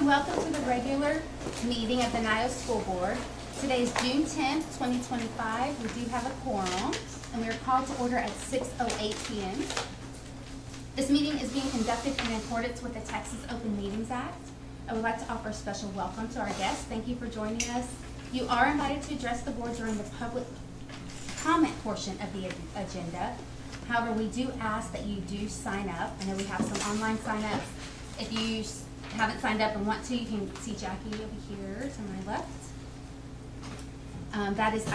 welcome to the regular meeting of the NYOS School Board. Today is June 10th, 2025. We do have a quorum, and we are called to order at 6:08 p.m. This meeting is being conducted in accordance with the Texas Open Meetings Act. I would like to offer a special welcome to our guests. Thank you for joining us. You are invited to address the board during the public comment portion of the agenda. However, we do ask that you do sign up. I know we have some online sign-ups. If you haven't signed up and want to, you can see Jackie over here to my left. That is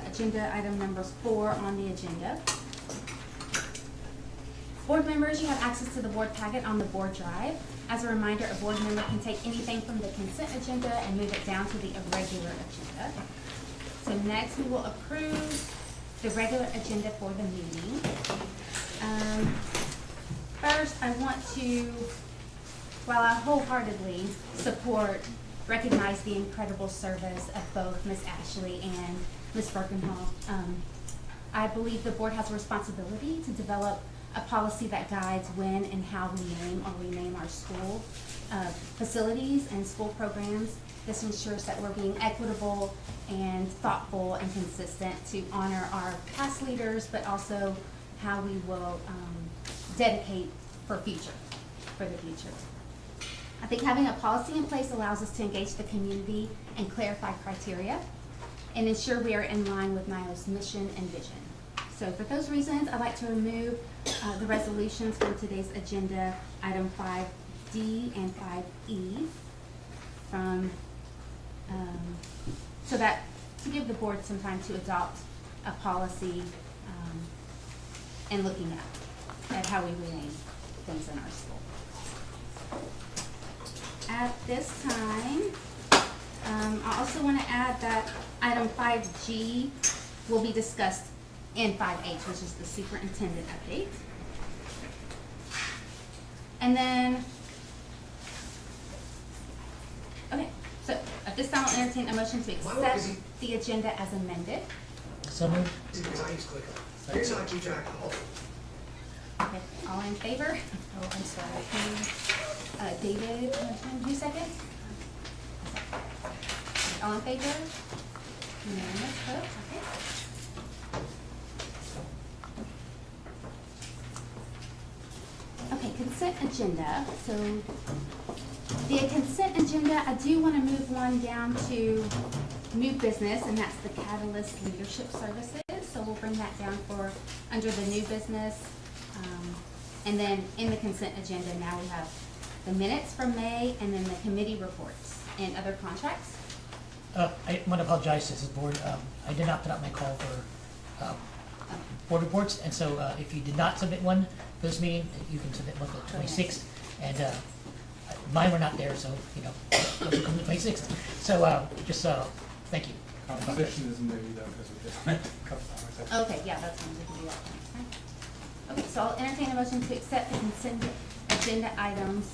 agenda item number 4 on the agenda. Board members, you have access to the board packet on the board drive. As a reminder, a board member can take anything from the consent agenda and move it down to the irregular agenda. So next, we will approve the regular agenda for the meeting. First, I want to, while I wholeheartedly recognize the incredible service of both Ms. Ashley and Ms. Birkenhoff, I believe the board has a responsibility to develop a policy that guides when and how we name or rename our school facilities and school programs. This ensures that we're being equitable and thoughtful and consistent to honor our past leaders, but also how we will dedicate for the future. I think having a policy in place allows us to engage the community and clarify criteria and ensure we are in line with NYOS mission and vision. So for those reasons, I'd like to remove the resolutions from today's agenda, item 5D and 5E, from so that to give the board some time to adopt a policy and looking at how we rename things in our school. At this time, I also want to add that item 5G will be discussed in 5H, which is the superintendent update. And then, okay, so at this time I'll entertain a motion to accept the agenda as amended. So moved. Here's how I keep track of all. Okay, all in favor? Oh, I'm sorry. David, who second? All in favor? Unanimous vote, okay. Okay, consent agenda. So the consent agenda, I do want to move one down to new business, and that's the Catalyst Leadership Services. So we'll bring that down for under the new business. And then in the consent agenda, now we have the minutes from May and then the committee reports and other contracts. I want to apologize to this board. I did not put out my call for board reports, and so if you did not submit one for this meeting, you can submit one for the 26th. And mine were not there, so those will come the 26th. So thank you. Composition isn't maybe though, because we just met a couple hours ago. Okay, yeah, that's fine. We can do that next time. Okay, so I'll entertain a motion to accept the consent agenda items.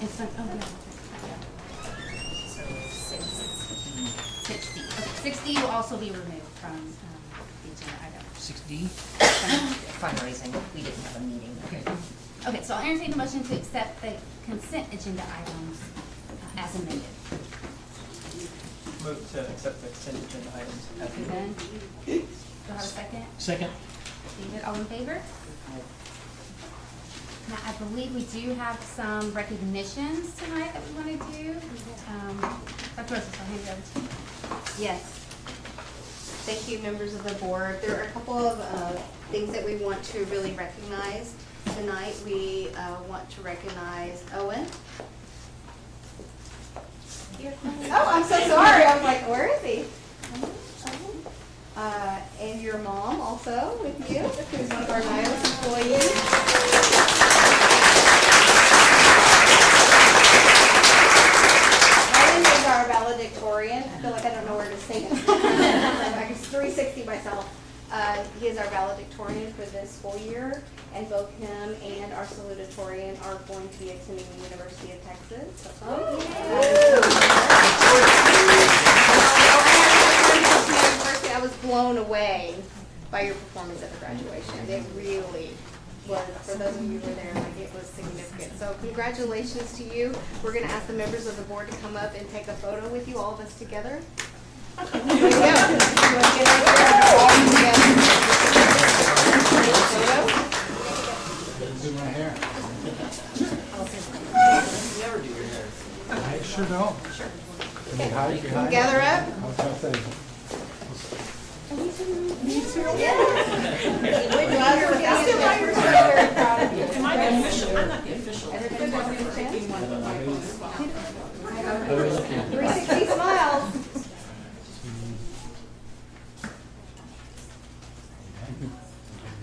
It's on, yeah. So 60. Okay, 60 will also be removed from the agenda item. 6D. Fundraising, we didn't have a meeting. Okay, so I'll entertain a motion to accept the consent agenda items as amended. Move to accept the consent agenda items as Okay, amended. then, do I have a second? Second. David, all in favor? Now, I believe we do have some recognitions tonight that we want to do. Dr. Roses, I'll hand it over to you. Yes. Thank you, members of the board. There are a couple of things that we want to really recognize tonight. We want to recognize Owen. Oh, I'm so sorry. I was like, where is he? And your mom also with you, who's one of our NYOS employees. Owen is our valedictorian. I feel like I don't know where to say it. I can 360 myself. He is our valedictorian for this school year, and both him and our salutatorian are going to be attending the University of Texas. I was blown away by your performance at the graduation. It really was, for those of you who were there, like it was significant. So congratulations to you. We're gonna ask the members of the board to come up and take a photo with you, all of us together. Here we go. You wanna get up there, all together? Photo? Do my hair. I sure don't. Can we hide behind? Gather up. How's that thing? We're glad you're getting it. We're very proud of you. Am I the official? I'm not the official. Everybody want to chance? 360. 360 smiles.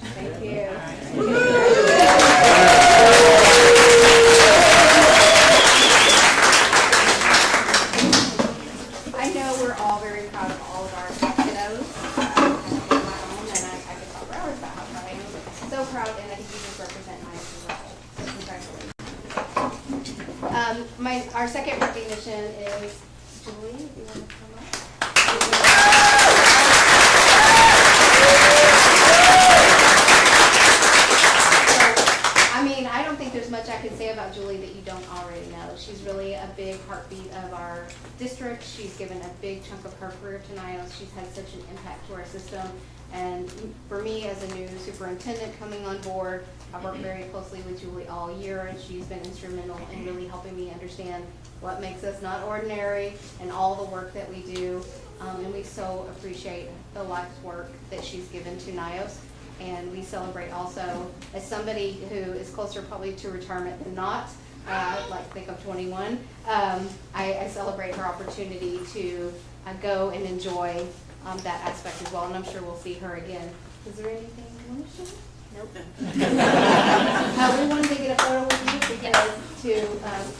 Thank you. I know we're all very proud of all of our kiddos. I have my own, and I could talk for hours about how proud I am. So proud, and I think you just represent NYOS as well. So congratulations. Our second recognition is Julie. If you want to come up. I mean, I don't think there's much I can say about Julie that you don't already know. She's really a big heartbeat of our district. She's given a big chunk of her career to NYOS. She's had such an impact to our system. And for me, as a new superintendent coming on board, I've worked very closely with Julie all year, and she's been instrumental in really helping me understand what makes us not ordinary and all the work that we do. And we so appreciate the life's work that she's given to NYOS. And we celebrate also, as somebody who is closer probably to retirement than not, like think of 21, I celebrate her opportunity to go and enjoy that aspect as well, and I'm sure we'll see her again. Is there anything you want to share? Nope. We wanted to get a photo with you because to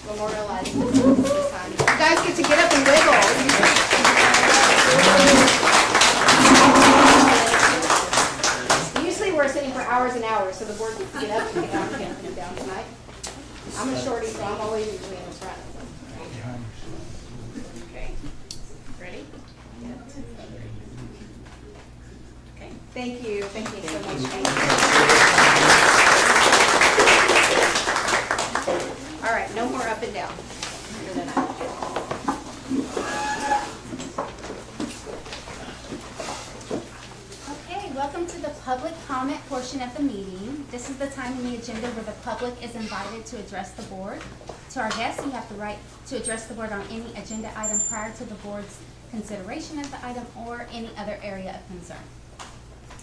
memorialize this time. You guys get to get up and wiggle. Usually we're sitting for hours and hours, so the board gets to get up and get down. Can't put it down tonight. I'm a shorty, so I'm always usually in the front. Okay. Ready? Okay. Thank you so much. Thank you. All right, no more up and down. Okay, welcome to the public comment portion of the meeting. This is the time in the agenda where the public is invited to address the board. To our guests, you have the right to address the board on any agenda item prior to the board's consideration of the item or any other area of concern.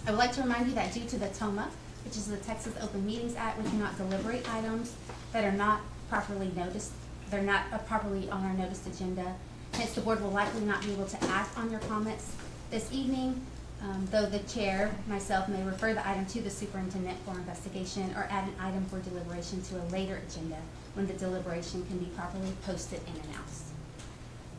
I would like to remind you that due to the TOMA, which is the Texas Open Meetings Act, we cannot deliberate items that are not properly noticed. They're not properly on our noticed agenda. Hence, the board will likely not be able to act on your comments this evening, though the chair, myself, may refer the item to the superintendent for investigation or add an item for deliberation to a later agenda when the deliberation can be properly posted and announced.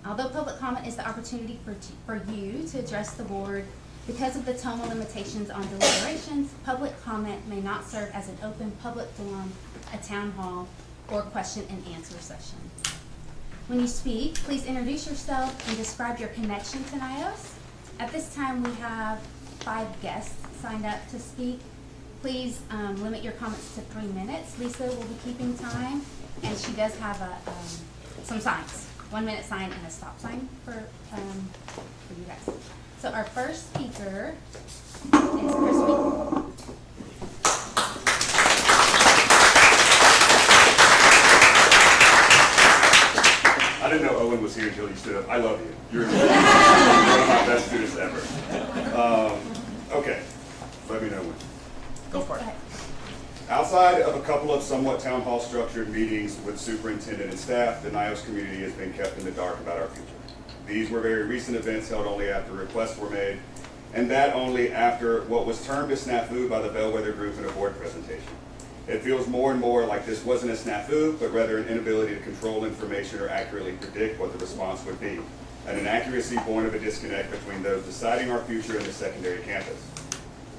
Although public comment is the opportunity for you to address the board, because of the TOMA limitations on deliberations, public comment may not serve as an open public forum, a town hall, or question and answer session. When you speak, please introduce yourself and describe your connection to NYOS. At this time, we have 5 guests signed up to speak. Please limit your comments to 3 minutes. Lisa will be keeping time, and she does have some signs, 1-minute sign and a stop sign for you guys. So our first speaker is Chris Wheaton. I didn't know Owen was here until you stood up. I love you. You're one of my best students ever. Okay, let me know when. Go for it. Outside of a couple of somewhat town hall structured meetings with superintendent and staff, the NYOS community has been kept in the dark about our future. These were very recent events held only after requests were made, and that only after what was termed a snafu by the Bellwether Group in a board presentation. It feels more and more like this wasn't a snafu, but rather an inability to control information or accurately predict what the response would be, an inaccuracy born of a disconnect between those deciding our future and the secondary campus.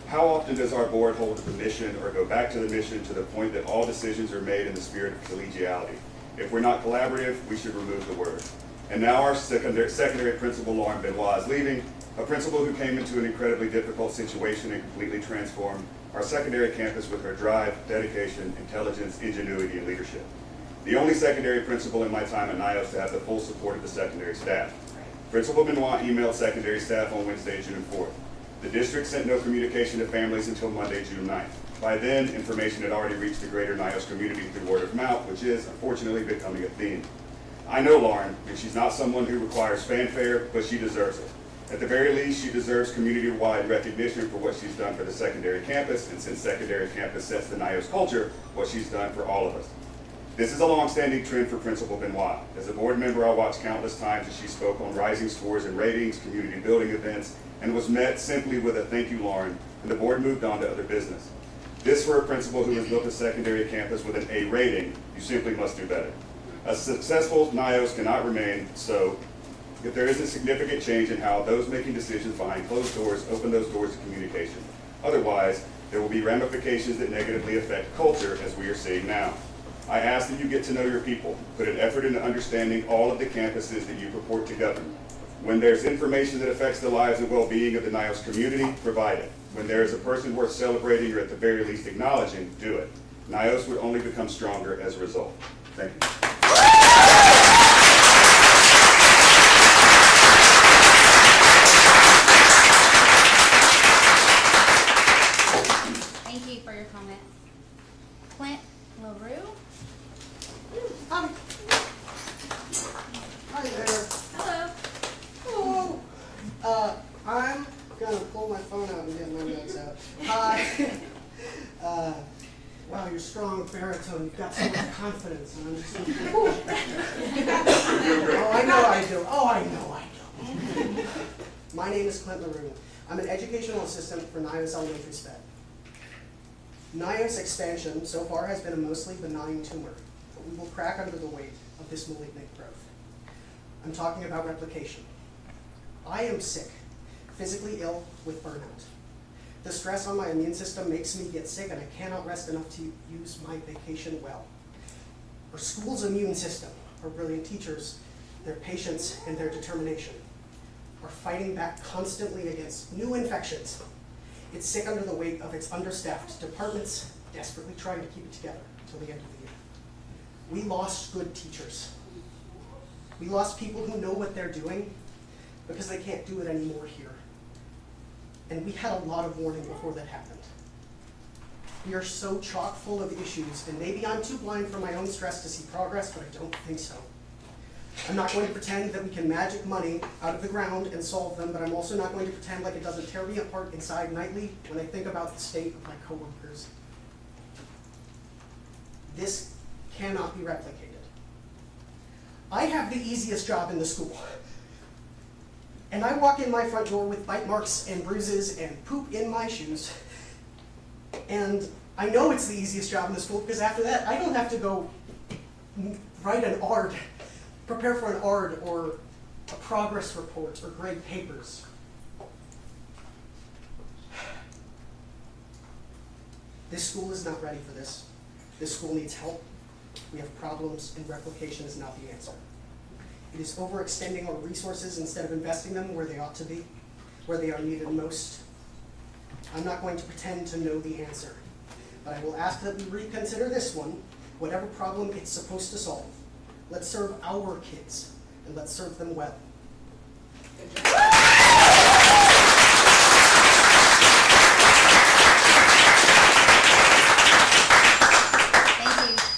How often does our board hold to the mission or go back to the mission to the point that all decisions are made in the spirit of collegiality? If we're not collaborative, we should remove the word. And now our secondary principal, Lauren Benoit, is leaving, A principal who came into an incredibly difficult situation and completely transformed our secondary campus with her drive, dedication, intelligence, ingenuity, and leadership. The only secondary principal in my time at NYOS to have the full support of the secondary staff. Principal Benoit emailed secondary staff on Wednesday, June 4th. The district sent no communication to families until Monday, June 9th. By then, information had already reached the greater NYOS community through word of mouth, which is, unfortunately, becoming a theme. I know Lauren, and she's not someone who requires fanfare, but she deserves it. At the very least, she deserves community-wide recognition for what she's done for the secondary campus, and since secondary campus sets the NYOS culture, what she's done for all of us. This is a long-standing trend for Principal Benoit. As a board member, I watched countless times as she spoke on rising scores and ratings, community building events, and was met simply with a "thank you, Lauren," and the board moved on to other business. This for a principal who has built a secondary campus with an A rating, you simply must do better. A successful NYOS cannot remain so if there isn't significant change in how those making decisions behind closed doors open those doors to communication. Otherwise, there will be ramifications that negatively affect culture as we are seeing now. I ask that you get to know your people, put an effort into understanding all of the campuses that you purport to govern. When there's information that affects the lives and well-being of the NYOS community, provide it. When there is a person worth celebrating or at the very least acknowledging, do it. NYOS would only become stronger as a result. Thank you. Thank you for your comments. Clint LaRue. Hi there. Hello. Hello. I'm gonna pull my phone out and get my notes out. Hi. Wow, you're strong baritone. You've got so much confidence, and I'm just. Oh, I know I do. Oh, I know I do. My name is Clint LaRue. I'm an educational assistant for NYOS Elementary SPED. NYOS expansion so far has been a mostly benign tumor, but we will crack under the weight of this malignant growth. I'm talking about replication. I am sick, physically ill with burnout. The stress on my immune system makes me get sick, and I cannot rest enough to use my vacation well. Our school's immune system, our brilliant teachers, their patience and their determination, are fighting back constantly against new infections. It's sick under the weight of its understaffed departments, desperately trying to keep it together until the end of the year. We lost good teachers. We lost people who know what they're doing because they can't do it anymore here. And we had a lot of warning before that happened. We are so chock full of issues, and maybe I'm too blind from my own stress to see progress, but I don't think so. I'm not going to pretend that we can magic money out of the ground and solve them, but I'm also not going to pretend like it doesn't tear me apart inside nightly when I think about the state of my coworkers. This cannot be replicated. I have the easiest job in the school. And I walk in my front door with bite marks and bruises and poop in my shoes. And I know it's the easiest job in the school because after that, I don't have to go write an ARD, prepare for an ARD or a progress report or grade papers. This school is not ready for this. This school needs help. We have problems, and replication is not the answer. It is overextending our resources instead of investing them where they ought to be, where they are needed most. I'm not going to pretend to know the answer, but I will ask that we reconsider this one, whatever problem it's supposed to solve. Let's serve our kids, and let's serve them well.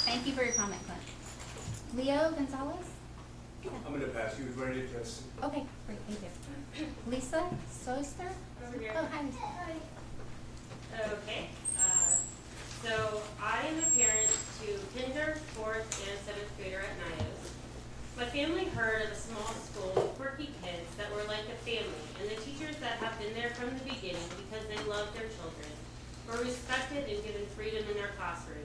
Thank you for your comment, Clint. Leo Gonzalez? I'm gonna pass. You was ready to address. Okay, great, thank you. Lisa Soyster? Over here. Oh, hi, Lisa. Okay, so I am a parent to kinder, fourth, and seventh grader at NYOS. My family heard of a small school with quirky kids that were like a family, and the teachers that have been there from the beginning because they loved their children were respected and given freedom in their classroom.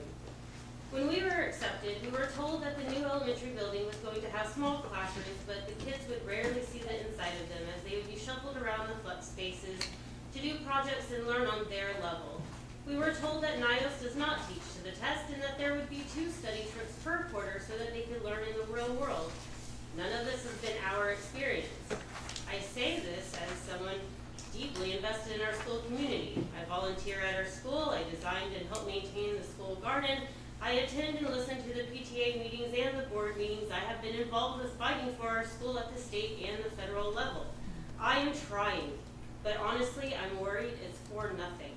When we were accepted, we were told that the new elementary building was going to have small classrooms, but the kids would rarely see the inside of them as they would be shuffled around the flex spaces to do projects and learn on their level. We were told that NYOS does not teach to the test and that there would be 2 study trips per quarter so that they could learn in the real world. None of this has been our experience. I say this as someone deeply invested in our school community. I volunteer at our school, I designed and helped maintain the school garden, I attend and listen to the PTA meetings and the board meetings. I have been involved with fighting for our school at the state and the federal level. I am trying, but honestly, I'm worried it's for nothing.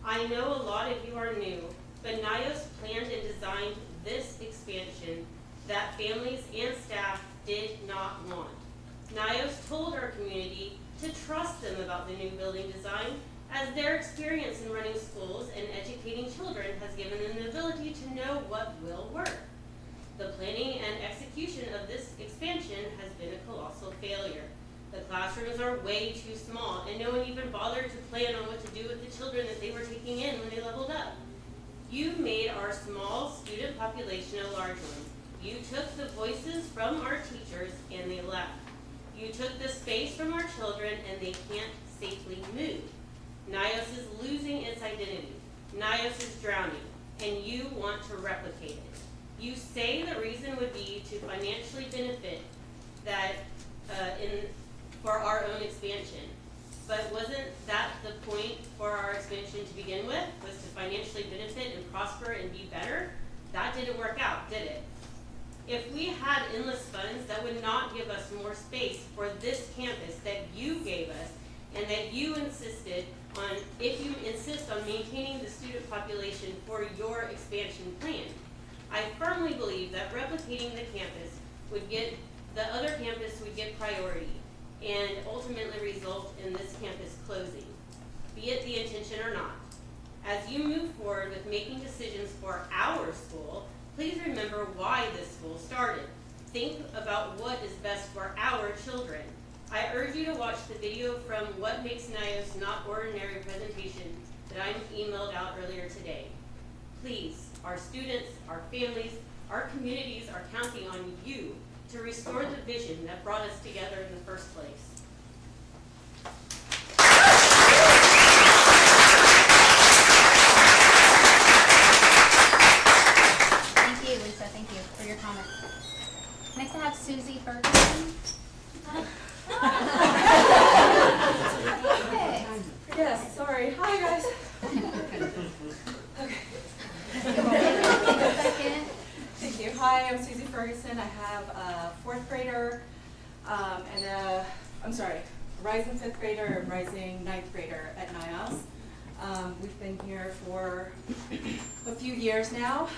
I know a lot of you are new, but NYOS planned and designed this expansion that families and staff did not want. NYOS told our community to trust them about the new building design, as their experience in running schools and educating children has given them the ability to know what will work. The planning and execution of this expansion has been a colossal failure. The classrooms are way too small, and no one even bothered to plan on what to do with the children that they were taking in when they leveled up. You made our small student population a large one. You took the voices from our teachers and they left. You took the space from our children and they can't safely move. NYOS is losing its identity. NYOS is drowning, and you want to replicate it. You say the reason would be to financially benefit that for our own expansion. But wasn't that the point for our expansion to begin with, was to financially benefit and prosper and be better? That didn't work out, did it? If we had endless funds, that would not give us more space for this campus that you gave us and that you insisted on, if you insist on maintaining the student population for your expansion plan. I firmly believe that replicating the campus would get, the other campus would get priority and ultimately result in this campus closing, be it the intention or not. As you move forward with making decisions for our school, please remember why this school started. Think about what is best for our children. I urge you to watch the video from What Makes NYOS Not Ordinary presentation that I emailed out earlier today. Please, our students, our families, our communities are counting on you to restore the vision that brought us together in the first place. Thank you, Lisa. Thank you for your comment. Next, I have Susie Ferguson. Yes, sorry. Hi, guys. Second. Thank you. Hi, I'm Susie Ferguson. I have a fourth grader and a rising fifth grader and rising ninth grader at NYOS. We've been here for a few years now.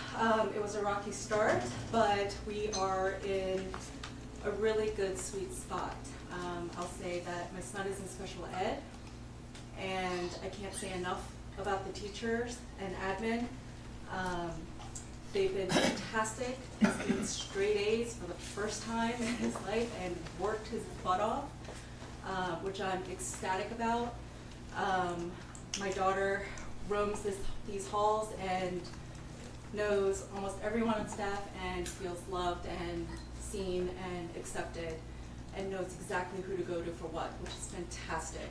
It was a rocky start, but we are in a really good sweet spot. I'll say that my son is in special ed, and I can't say enough about the teachers and admin. They've been fantastic. He's been straight A's for the first time in his life and worked his butt off, which I'm ecstatic about. My daughter roams these halls and knows almost everyone on staff and feels loved and seen and accepted and knows exactly who to go to for what, which is fantastic.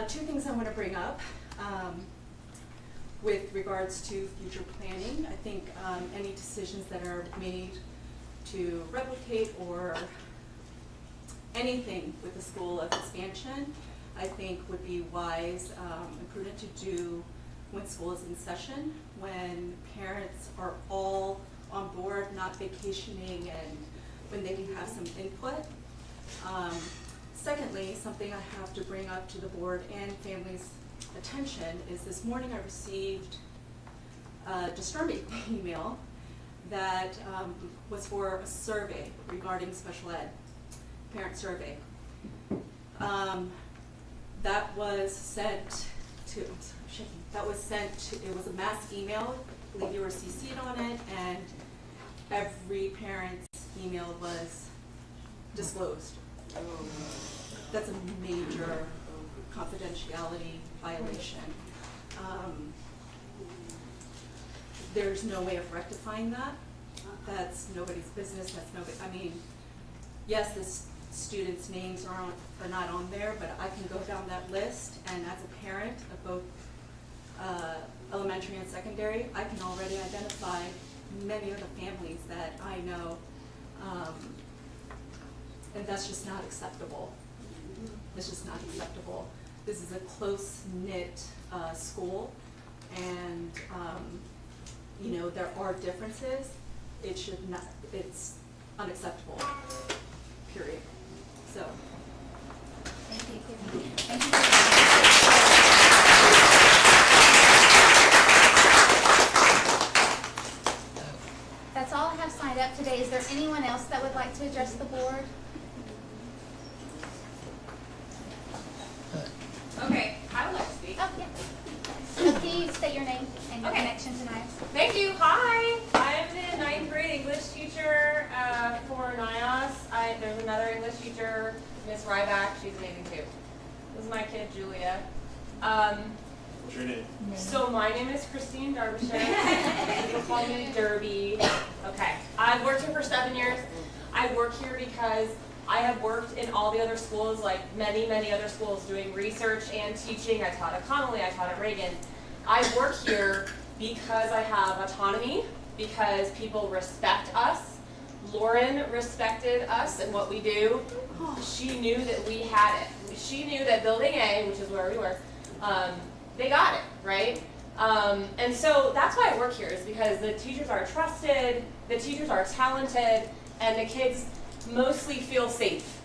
Two things I want to bring up with regards to future planning. I think any decisions that are made to replicate or anything with the school of expansion, I think would be wise and prudent to do when school is in session, when parents are all on board, not vacationing, and when they can have some input. Secondly, something I have to bring up to the board and families' attention is this morning I received a disturbing email that was for a survey regarding special ed, parent survey. That was sent to, it was a mass email, I believe you were CC'd on it, and every parent's email was disclosed. That's a major confidentiality violation. There's no way of rectifying that. That's nobody's business. That's nobody. I mean, yes, the students' names are not on there, but I can go down that list, and as a parent of both elementary and secondary, I can already identify many of the families that I know, and that's just not acceptable. It's just not acceptable. This is a close-knit school, and, you know, there are differences. It should not, it's unacceptable, period. So. Thank you. Thank you. That's all I have signed up today. Is there anyone else that would like to address the board? Okay, I would like to speak. Oh, yeah. So can you state your name and your Okay. connection tonight? Thank you. Hi, I'm the 9th grade English teacher for NYOS. There's another English teacher, Miss Ryback. She's amazing too. This is my kid, Julia. What's your name? So my name is Christine Derbyshire. People call me Derby. Okay, I've worked here for 7 years. I work here because I have worked in all the other schools, like many, many other schools, doing research and teaching. I taught at Connolly, I taught at Reagan. I work here because I have autonomy, because people respect us. Lauren respected us and what we do. She knew that we had it. She knew that Building A, which is where we work, they got it, right? And so that's why I work here, is because the teachers are trusted, the teachers are talented, and the kids mostly feel safe.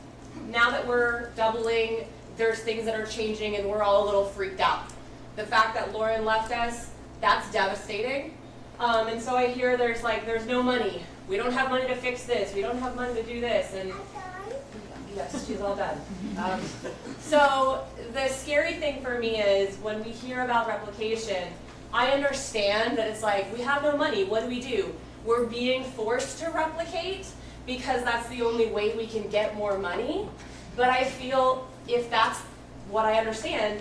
Now that we're doubling, there's things that are changing and we're all a little freaked out. The fact that Lauren left us, that's devastating. And so I hear there's no money. We don't have money to fix this. We don't have money to do this. And yes, she's all done. So the scary thing for me is when we hear about replication, I understand that it's like, we have no money. What do? We're being forced to replicate because that's the only way we can get more money. But I feel if that's what I understand,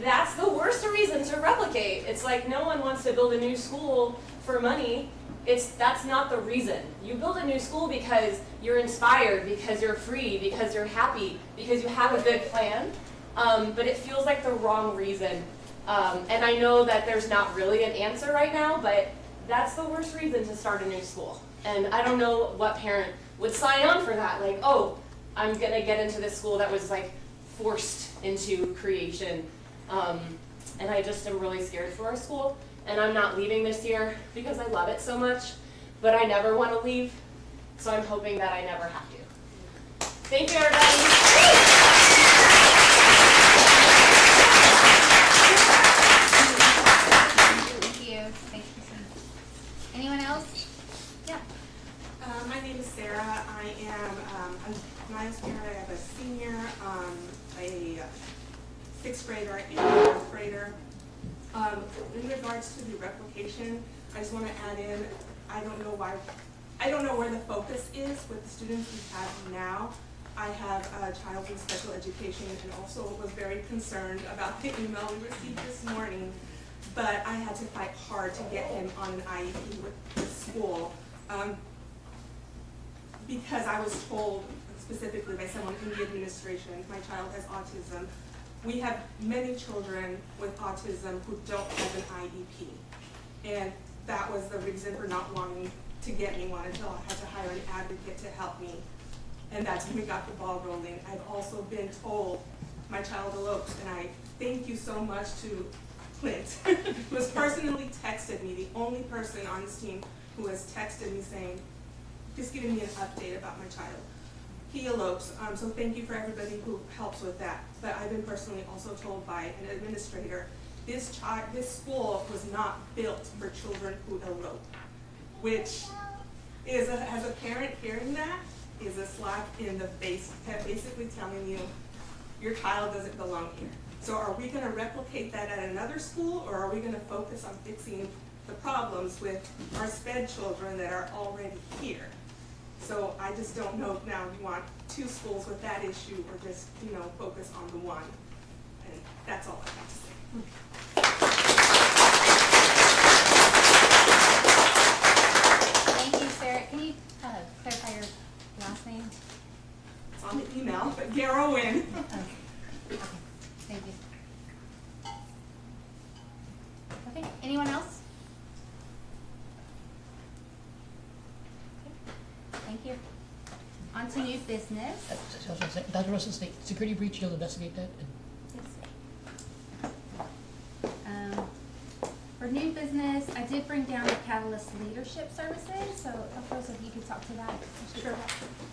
that's the worst reason to replicate. It's like no one wants to build a new school for money. That's not the reason. You build a new school because you're inspired, because you're free, because you're happy, because you have a good plan. But it feels like the wrong reason. And I know that there's not really an answer right now, but that's the worst reason to start a new school. And I don't know what parent would sign on for that. Like, oh, I'm gonna get into this school that was like forced into creation. And I just am really scared for our school. And I'm not leaving this year because I love it so much, but I never want to leave. So I'm hoping that I never have to. Thank you, everybody. Thank you. Thanks, Christine. Anyone else? Yeah. My name is Sarah. I am a NYOS parent. I have a senior, a 6th grader, and a 4th grader. In regards to the replication, I just want to add in, I don't know where the focus is with the students we have now. I have a child in special education and also was very concerned about the email we received this morning, but I had to fight hard to get him on an IEP with the school. Because I was told specifically by someone in the administration, my child has autism. We have many children with autism who don't have an IEP. And that was the reason for not wanting to get me one until I had to hire an advocate to help me. And that's when we got the ball rolling. I've also been told my child eloped, and I thank you so much to Clint, who has personally texted me, the only person on this team who has texted me saying, just giving me an update about my child. He elopes, so thank you for everybody who helps with that. But I've been personally also told by an administrator, this school was not built for children who elope, which is, as a parent hearing that, is a slap in the face, basically telling you, your child doesn't belong here. So are we gonna replicate that at another school, or are we gonna focus on fixing the problems with our SPED children that are already here? So I just don't know if now we want 2 schools with that issue or just, focus on the one. And that's all I have to say. Thank you, Sarah. Can you clarify your last name? It's on the email, but Garrowin. Okay. Thank you. Okay, anyone else? Okay. Thank you. On to new business. Dr. Russell, security breach, you'll investigate that? And For new business, I did bring down the Catalyst Leadership Services, so Dr. Russell, if you could talk to that. Sure.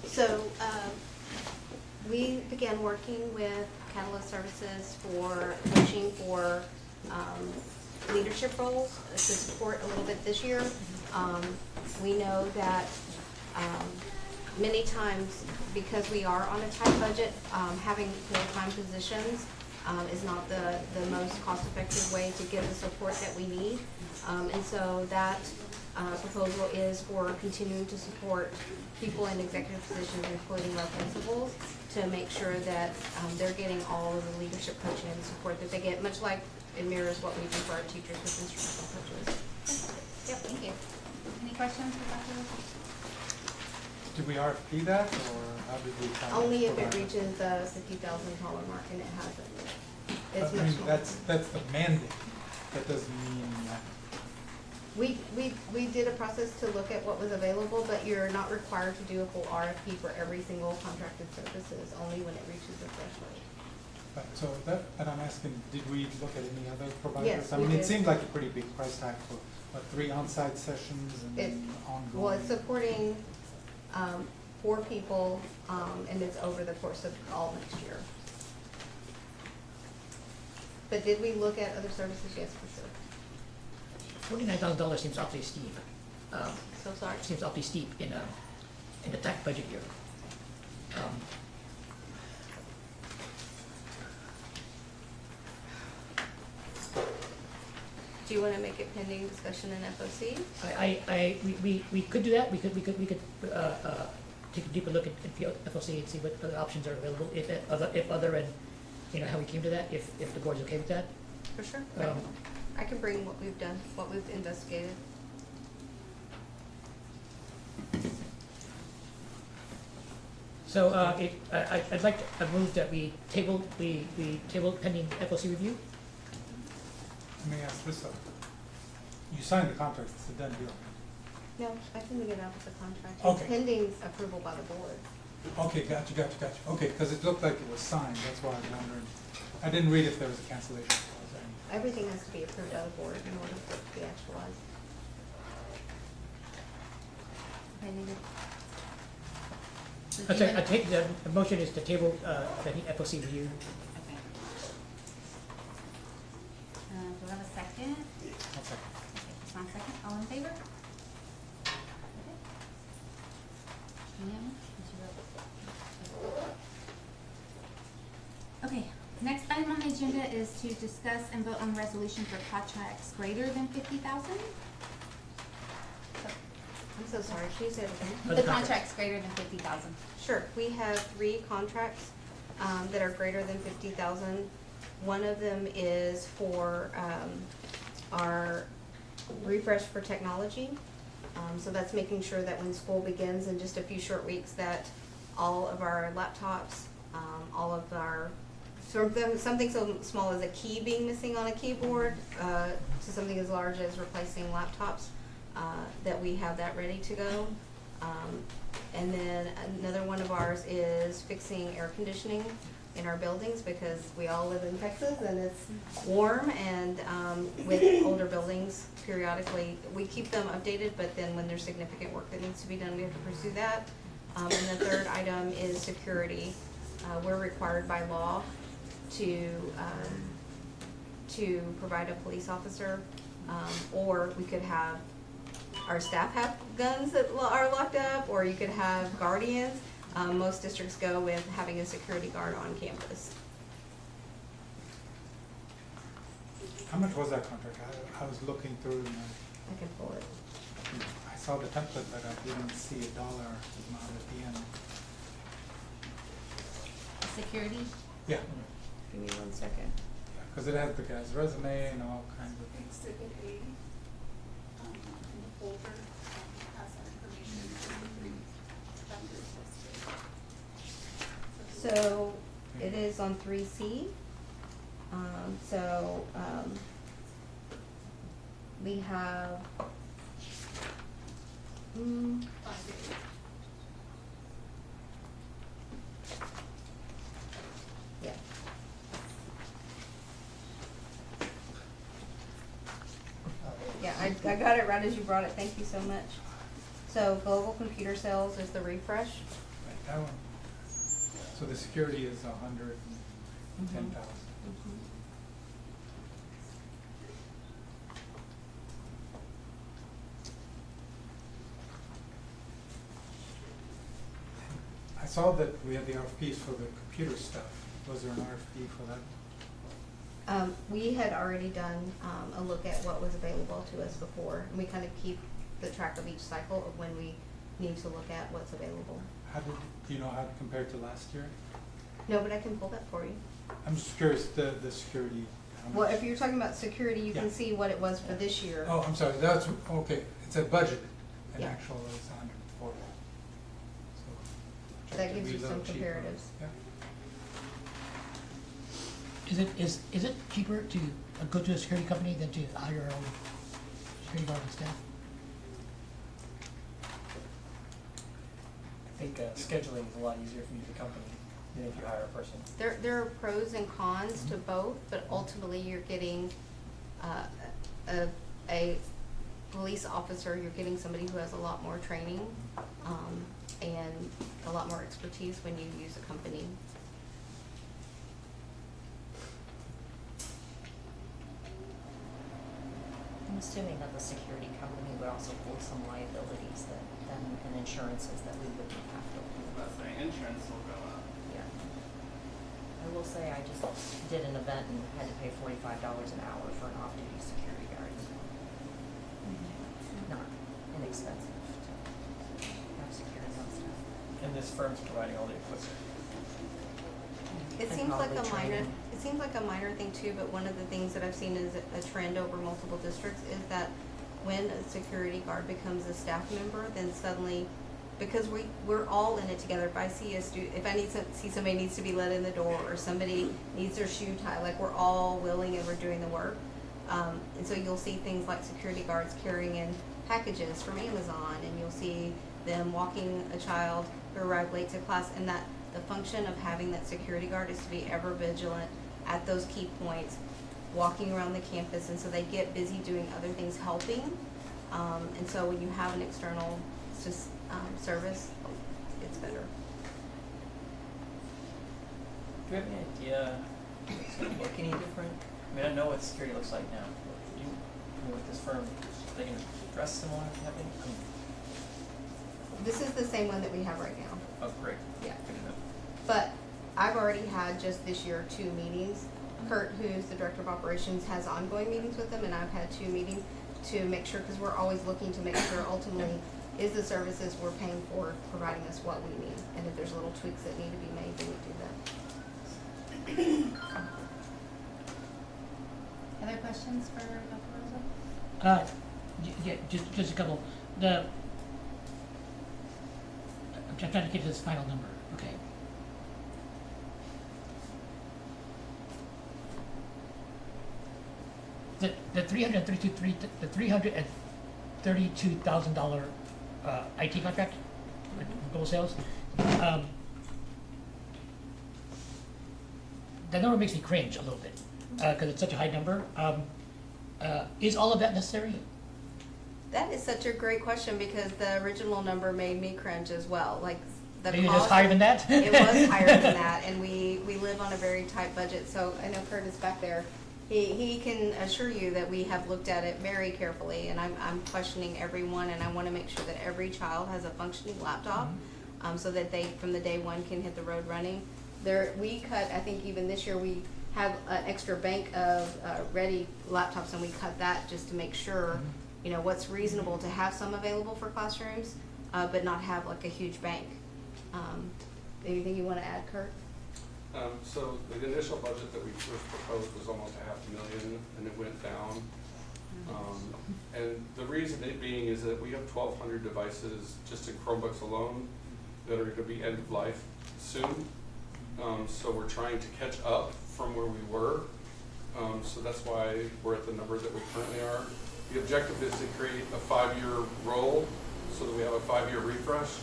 So, we began working with Catalyst Services for pushing for, leadership roles to support a little bit this year. We know that, many times, because we are on a tight budget, having full-time positions, is not the most cost-effective way to get the support that we need. And so that proposal is for continuing to support people in executive positions, including our principals, to make sure that they're getting all of the leadership coaching and support that they get, much like it mirrors what we do for our teachers with instructional coaches. Yep, thank you. Any questions for Dr. Russell? Did we RFP that, or how did we find? Only if it reaches the $50,000 mark, and it hasn't. It's I much mean, smaller. that's the mandate. That doesn't mean that. We did a process to look at what was available, but you're not required to do a full RFP for every single contracted services, only when it reaches the threshold. Right, so that, and I'm asking, did we look at any other providers? Yes, I we mean, it did. seemed like a pretty big price tag for, what, 3 on-site sessions and then ongoing? Well, it's supporting 4 people, and it's over the course of all next year. But did we look at other services? Yes, for sure. $49,000 seems awfully steep. So sorry? Seems awfully steep in the tax budget year. Do you want to make it pending discussion in FOC? We could do that. We could take a deeper look at FLC and see what other options are available, if other, and, you know, how we came to that, if the board's okay with that. For sure. Um, I can bring what we've done, what we've investigated. So, I'd like to move that we table pending FLC review. Let me ask this though. You signed the contract, it's a done deal. No, I didn't get out with the contract. It's Okay. pending approval by the board. Okay, gotcha. Okay, because it looked like it was signed, that's why I was wondering. I didn't read if there was a cancellation clause or anything. Everything has to be approved by the board in order for it to be actualized. I need it. I take the motion is to table pending FLC review. Okay. Do we have a second? One second. Okay, just 1 second. All in favor? Okay. Unanimous? Okay, next item on the agenda is to discuss and vote on resolution for contracts greater than 50,000. I'm so sorry, can you say it again? Other The contracts. contracts greater than 50,000. Sure, we have 3 contracts that are greater than 50,000. One of them is for our refresh for technology. So that's making sure that when school begins in just a few short weeks, that all of our laptops, all of our, something so small as a key being missing on a keyboard, to something as large as replacing laptops, that we have that ready to go. And then another one of ours is fixing air conditioning in our buildings, because we all live in Texas and it's warm, and with older buildings, periodically, we keep them updated, but then when there's significant work that needs to be done, we have to pursue that. And the third item is security. We're required by law to provide a police officer, or we could have our staff have guns that are locked up, or you could have guardians. Most districts go with having a security guard on campus. How much was that contract? I was looking through and I can pull it. I saw the template, but I didn't see a dollar amount at the end. Security? Yeah, Give me 1 second. because it has the guy's resume and all kinds of things. Exhibit A, in the folder, has that information. So it is on 3C. We have, I got it right as you brought it, thank you so much. So global computer sales is the refresh. Right, that one. So the security is 110,000. I saw that we had the RFPs for the computer stuff. Was there an RFP for that? We had already done, a look at what was available to us before, and we kind of keep the track of each cycle of when we need to look at what's available. Do you know how it compared to last year? No, but I can pull that for you. I'm just curious, the security. how Well, much- if you're talking about security, you can Yeah. see what it was for this year. Oh, I'm sorry, that's, okay, it's a budget, and Yeah. actual is 140. So That to gives be you a little some cheaper. comparatives. Yeah. Is it cheaper to go to a security company than to hire our own security guard and staff? I think scheduling is a lot easier if you use a company than if you hire a person. There are pros and cons to both, but ultimately you're getting, a police officer, you're getting somebody who has a lot more training, and a lot more expertise when you use a company. I'm assuming that the security company would also hold some liabilities that, and insurances that we wouldn't have to hold. But the insurance will go up. Yeah. I will say, I just did an event and had to pay $45 an hour for an off-duty security guard. Not inexpensive to have security on staff. And this firm's providing all the equipment. It And seems like a probably minor, training. it seems like a minor thing too, but one of the things that I've seen is a trend over multiple districts is that when a security guard becomes a staff member, then suddenly, because we're all in it together. If I see a student, if I see somebody needs to be let in the door, or somebody needs their shoe tied, like we're all willing and we're doing the work. And so you'll see things like security guards carrying in packages from Amazon, and you'll see them walking a child who arrived late to class, and that the function of having that security guard is to be ever vigilant at those key points, walking around the campus, and so they get busy doing other things helping. And so when you have an external service, it's better. Do you have any idea if it's going to look any different? I mean, I know what security looks like now. But do you, with this firm, are they going to dress similar? Have any? I mean, This is the same one that we have right now. oh, great. Yeah. Good to know. But I've already had just this year 2 meetings. Kurt, who's the director of operations, has ongoing meetings with them, and I've had 2 meetings to make sure, because we're always looking to make sure ultimately is the services we're paying for providing us what we need. And if there's little tweaks that need to be made, then we do that. Other questions for Dr. Rosa? Yeah, just a couple. I'm trying to get to this final number, okay. The $332,000 IT contract, global sales, that number makes me cringe a little bit, because it's such a high number. Is all of that necessary? That is such a great question, because the original number made me cringe as well, like the Maybe cost. it's higher than that? It was higher than that, and we live on a very tight budget, so I know Kurt is back there. He can assure you that we have looked at it very carefully, and I'm questioning everyone, and I wanna make sure that every child has a functioning laptop, so that they, from the day one, can hit the road running. We cut, I think even this year, we have an extra bank of ready laptops, and we cut that just to make sure, you know, what's reasonable to have some available for classrooms, but not have like a huge bank. Anything you wanna add, Kurt? So the initial budget that we first proposed was almost $500,000, and it went down. And the reason it being is that we have 1,200 devices just in Chromebooks alone that are going to be end of life soon. So we're trying to catch up from where we were. So that's why we're at the number that we currently are. The objective is to create a 5-year roll so that we have a 5-year refresh.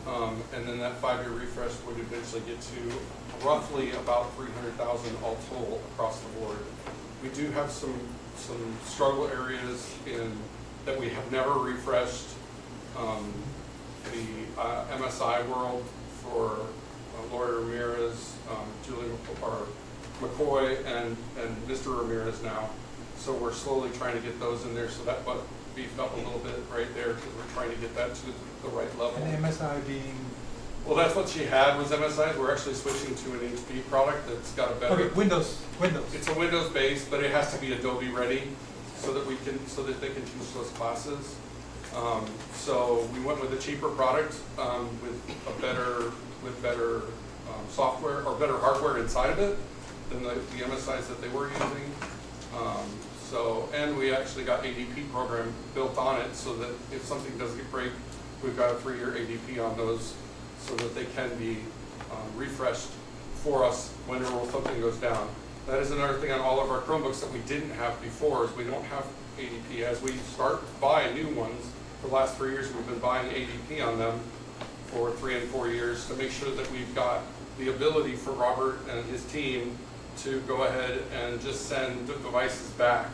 And then that 5-year refresh would eventually get to roughly about 300,000 all total across the board. We do have some struggle areas in that we have never refreshed the MSI world for Lori Ramirez, Julie McCoy, and Mr. Ramirez now. So we're slowly trying to get those in there, so that butt beefed up a little bit right there, because we're trying to get that to the right level. And MSI being, Well, that's what she had was MSI. We're actually switching to an HP product that's got a better. okay, Windows. It's a Windows based, but it has to be Adobe ready, so that they can teach those classes. So we went with a cheaper product with better software or better hardware inside of it than the MSIs that they were using. And we actually got ADP program built on it, so that if something does get break, we've got a 3-year ADP on those, so that they can be refreshed for us whenever something goes down. That is another thing on all of our Chromebooks that we didn't have before, is we don't have ADP. As we start to buy new ones, for the last 3 years we've been buying ADP on them for 3 and 4 years to make sure that we've got the ability for Robert and his team to go ahead and just send the devices back.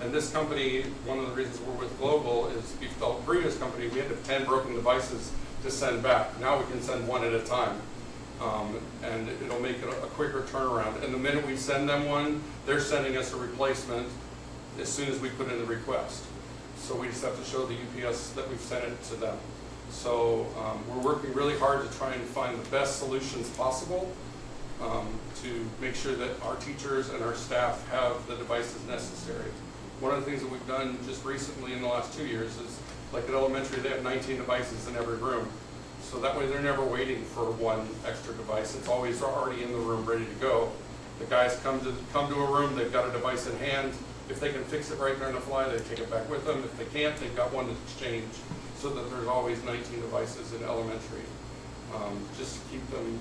And this company, one of the reasons we're with Global is the previous company, we had 10 broken devices to send back. Now we can send one at a time. And it'll make it a quicker turnaround. And the minute we send them one, they're sending us a replacement as soon as we put in the request. So we just have to show the UPS that we've sent it to them. So we're working really hard to try and find the best solutions possible to make sure that our teachers and our staff have the devices necessary. One of the things that we've done just recently in the last 2 years is, like at elementary, they have 19 devices in every room. So that way they're never waiting for one extra device. It's always already in the room ready to go. The guys come to a room, they've got a device in hand. If they can fix it right there on the fly, they take it back with them. If they can't, they've got one to exchange, so that there's always 19 devices in elementary, just to keep them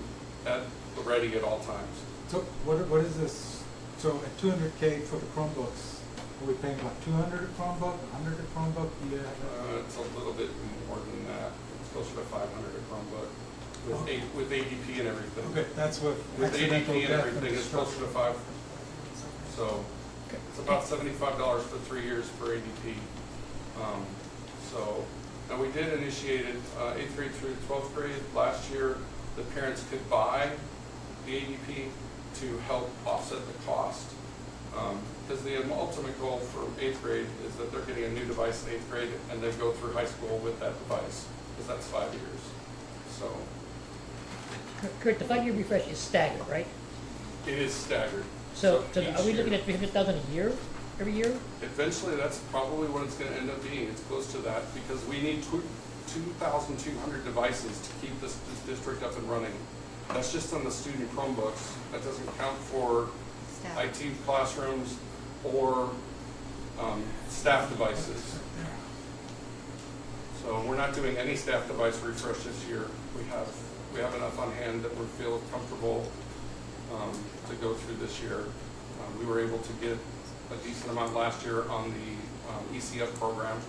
ready at all times. So what is this? So at $200K for the Chromebooks, are we paying about $200 a Chromebook, $100 a Chromebook? Yeah. It's a little bit more than that. It's closer to $500 a Chromebook with ADP and everything. Okay, that's what. With accidental ADP and death everything, it's closer to destruction. $5. So it's about $75 for 3 years for ADP. And we did initiate it 8th grade through 12th grade. Last year, the parents could buy the ADP to help offset the cost. Because the ultimate goal for 8th grade is that they're getting a new device in 8th grade and they go through high school with that device, because that's 5 years. So Kurt, the 5-year refresh is staggered, right? it is staggered. So each are we looking year- at 300,000 a year, every year? Eventually, that's probably what it's going to end up being. It's close to that, because we need 2,200 devices to keep this district up and running. That's just on the student Chromebooks. That doesn't count for IT classrooms or staff devices. So we're not doing any staff device refresh this year. We have enough on hand that we feel comfortable to go through this year. We were able to get a decent amount last year on the ECF program,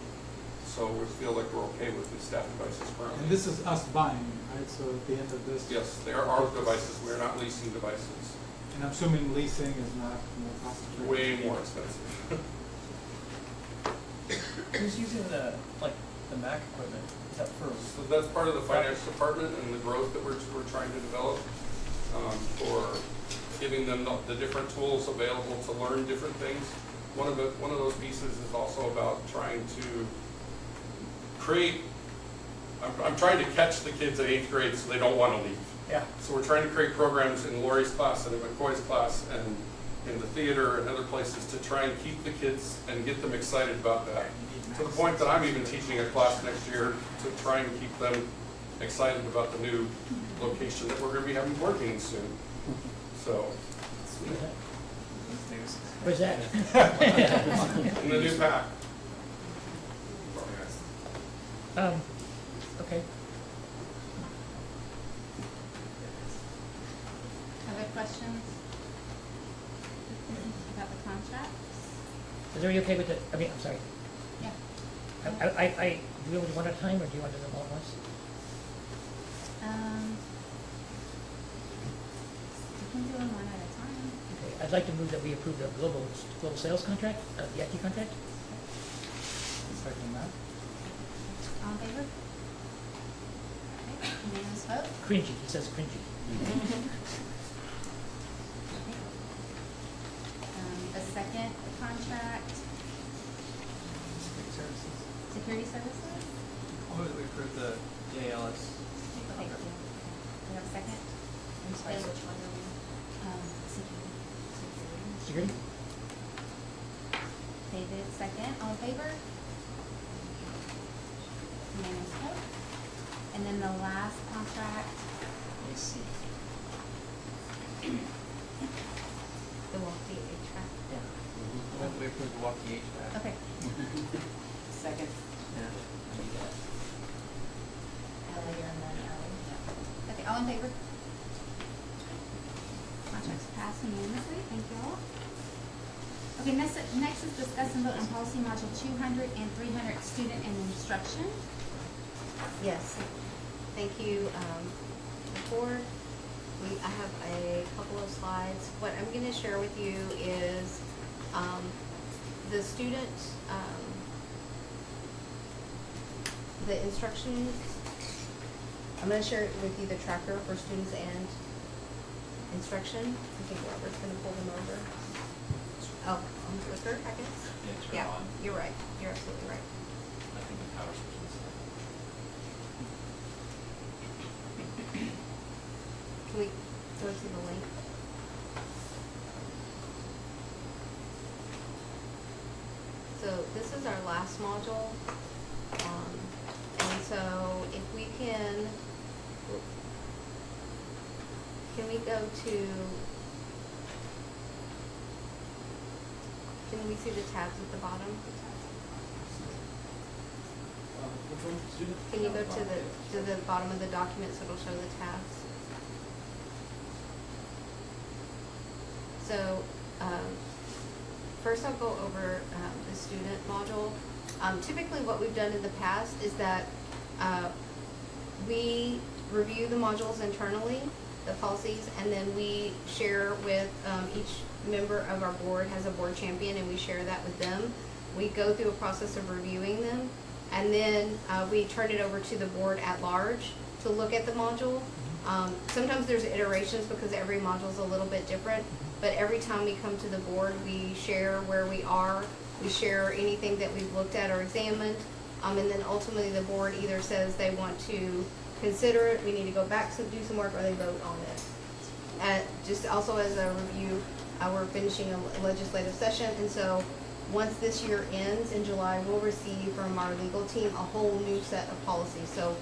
so we feel like we're okay with the staff devices currently. And this is us buying, right? So at the end of this. Yes, they are our devices. We're not leasing devices. And I'm assuming leasing is not more cost effective. Way more expensive. Who's using the Mac equipment? Is that for? So that's part of the finance department and the growth that we're trying to develop for giving them the different tools available to learn different things. One of those pieces is also about trying to create. I'm trying to catch the kids at 8th grade so they don't want to leave. Yeah. So we're trying to create programs in Lori's class and in McCoy's class and in the theater and other places to try and keep the kids and get them excited about that. To the point that I'm even teaching a class next year to try and keep them excited about the new location that we're going to be having board meetings soon. So, Where's that? in the new pack. Okay. Other questions about the contracts? Is everybody okay with the, I'm sorry. Yeah. Do you want to do one at a time, or do you want to do them all at once? We can do them one at a time. Okay, I'd like to move that we approve the global sales contract, the IT contract. second that. All in favor? Okay, unanimous vote. Cringy, he says cringy. The second contract, security services. I'll move that we approve the JLS. Okay, we have a second? I'm sorry, which one are we? Security. Security? David, second, all in favor? Unanimous vote. And then the last contract, Let me see. the Walkie HVAC. Yeah. I'll move that we approve the walkie HVAC. Okay. Second. Yeah, I need that. Ellie and then Ellie. Okay, all in favor? Contracts passed unanimously, thank you all. Okay, next is discuss and vote on policy module 200 and 300, student and instruction. Yes, thank you, board. I have a couple of slides. What I'm gonna share with you is, the student, the instruction. I'm gonna share with you the tracker for students and instruction. I think Robert's gonna pull them over. Oh, on the third packets? Yeah, you're right, you're absolutely right. I think the power switches. Can we go to the link? So this is our last module. And so if we can we go to, can we see the tabs at the bottom? Which one, student? Can you go to the bottom of the document so it'll show the tabs? So, first I'll go over the student module. Typically what we've done in the past is that we review the modules internally, the policies, and then we share with each member of our board has a board champion, and we share that with them. We go through a process of reviewing them, and then we turn it over to the board at large to look at the module. Sometimes there's iterations because every module is a little bit different, but every time we come to the board, we share where we are, we share anything that we've looked at or examined, and then ultimately the board either says they want to consider it, we need to go back to do some work, or they vote on it. And just also as a review, we're finishing a legislative session, and so once this year ends in July, we'll receive from our legal team a whole new set of policies. So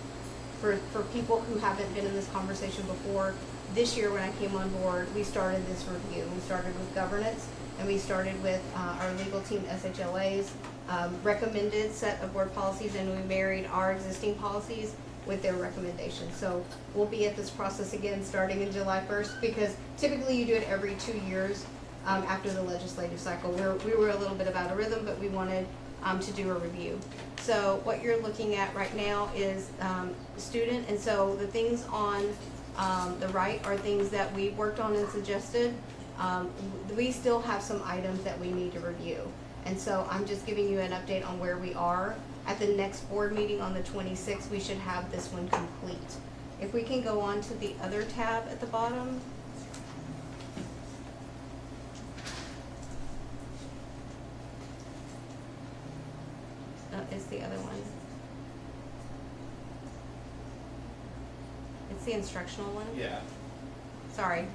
for people who haven't been in this conversation before, this year when I came on board, we started this review. We started with governance, and we started with our legal team, SHLA's recommended set of board policies, and we married our existing policies with their recommendations. So we'll be at this process again starting in July 1st, because typically you do it every 2 years after the legislative cycle. We were a little bit out of rhythm, but we wanted to do a review. So what you're looking at right now is student, and so the things on the right are things that we worked on and suggested. We still have some items that we need to review. And so I'm just giving you an update on where we are. At the next board meeting on the 26th, we should have this one complete. If we can go on to the other tab at the bottom. It's the other one. It's the instructional one. Yeah. Sorry.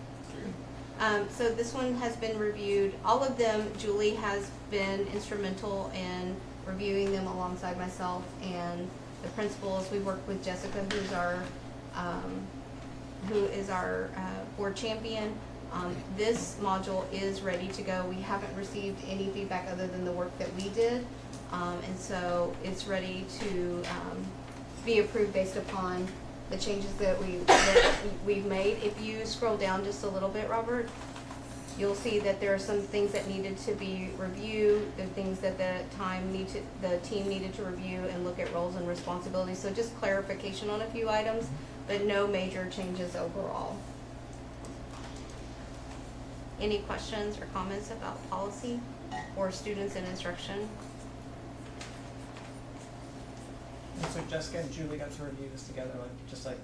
So this one has been reviewed. All of them, Julie has been instrumental in reviewing them alongside myself and the principals. We worked with Jessica, who is our board champion. This module is ready to go. We haven't received any feedback other than the work that we did. And so it's ready to be approved based upon the changes that we've made. If you scroll down just a little bit, Robert, you'll see that there are some things that needed to be reviewed, the things that the team needed to review and look at roles and responsibilities. So just clarification on a few items, but no major changes overall. Any questions or comments about policy or students in instruction? And so Jessica and Julie got to review this together, like, just like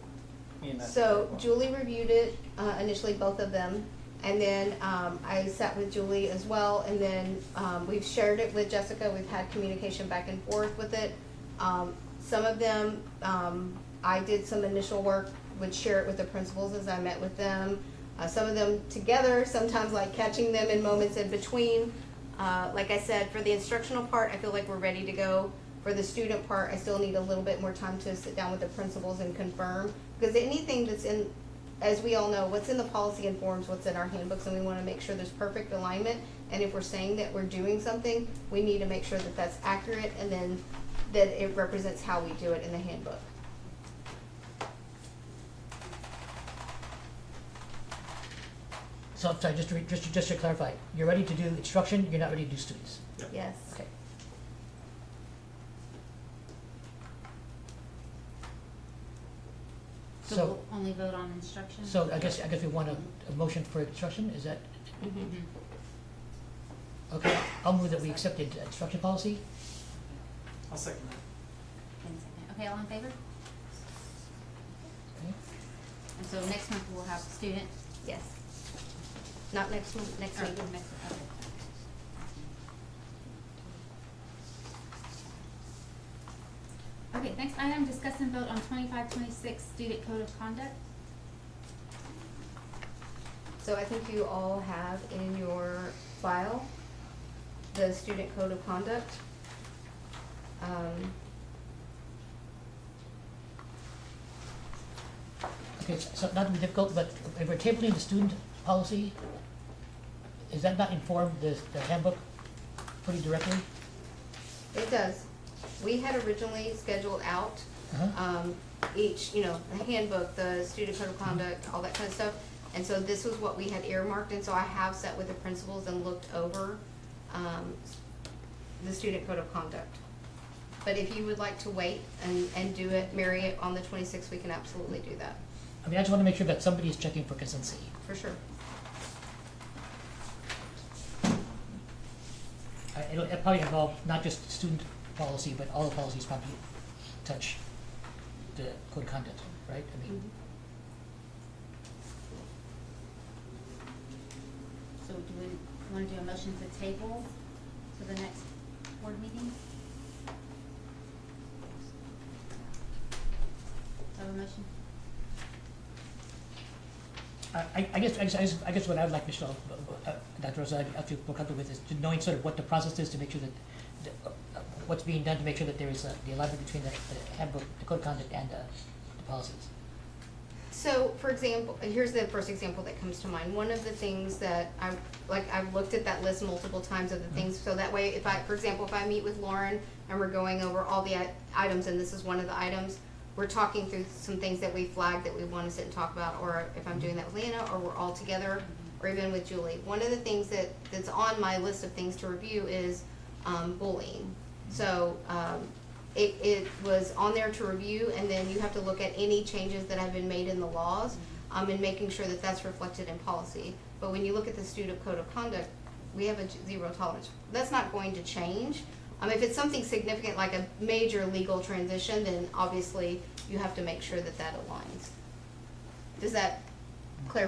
me and Matthew. So Julie reviewed it, initially, both of them, and then, I sat with Julie as well, and then, we've shared it with Jessica, we've had communication back and forth with it. Some of them, I did some initial work, would share it with the principals as I met with them. Some of them together, sometimes like catching them in moments in between. Like I said, for the instructional part, I feel like we're ready to go. For the student part, I still need a little bit more time to sit down with the principals and confirm. Because anything that's in, as we all know, what's in the policy informs what's in our handbooks, and we want to make sure there's perfect alignment. And if we're saying that we're doing something, we need to make sure that that's accurate, and then that it represents how we do it in the handbook. So, I'm sorry, just to clarify, you're ready to do instruction, you're not ready to do students? Yes. Okay. So So, we'll only vote on instruction? so I guess we want a motion for instruction, is that, Mhm. okay, I'll move that we accept the instruction policy. I'll second that. Wait a second. Okay, all in favor? Okay. And so next month we'll have student. Yes. Not next month, next or meeting. next, okay. Okay, next item, discuss and vote on 25-26 student code of conduct. So I think you all have in your file the student code of conduct. Okay, so not to be difficult, but if we're tabling the student policy, does that not inform the handbook pretty directly? It does. We had originally scheduled out, Uh-huh. each, the handbook, the student code of conduct, all that kind of stuff. And so this was what we had earmarked, and so I have sat with the principals and looked over, the student code of conduct. But if you would like to wait and do it, marry it on the 26th, we can absolutely do that, I mean, I just want to make sure that somebody is checking for consistency. for sure. It'll probably involve not just student policy, but all the policies probably touch the code of conduct, right? I mean, So do we wanna do a motion to table to the next board meeting? Have a motion? I guess what I would like, Michelle, Dr. Rosa, I feel more comfortable with is to knowing sort of what the process is to make sure that, what's being done to make sure that there is the alignment between the handbook, the code of conduct, and the policies. So, for example, here's the first example that comes to mind. One of the things that I've looked at that list multiple times of the things, so that way, for example, if I meet with Lauren and we're going over all the items, and this is one of the items, we're talking through some things that we flagged that we want to sit and talk about, or if I'm doing that with Lena, or we're all together, or even with Julie. One of the things that's on my list of things to review is bullying. So, it was on there to review, and then you have to look at any changes that have been made in the laws, and making sure that that's reflected in policy. But when you look at the student code of conduct, we have a zero tolerance. That's not going to change. If it's something significant, like a major legal transition, then obviously you have to make sure that that aligns. Does that clarify?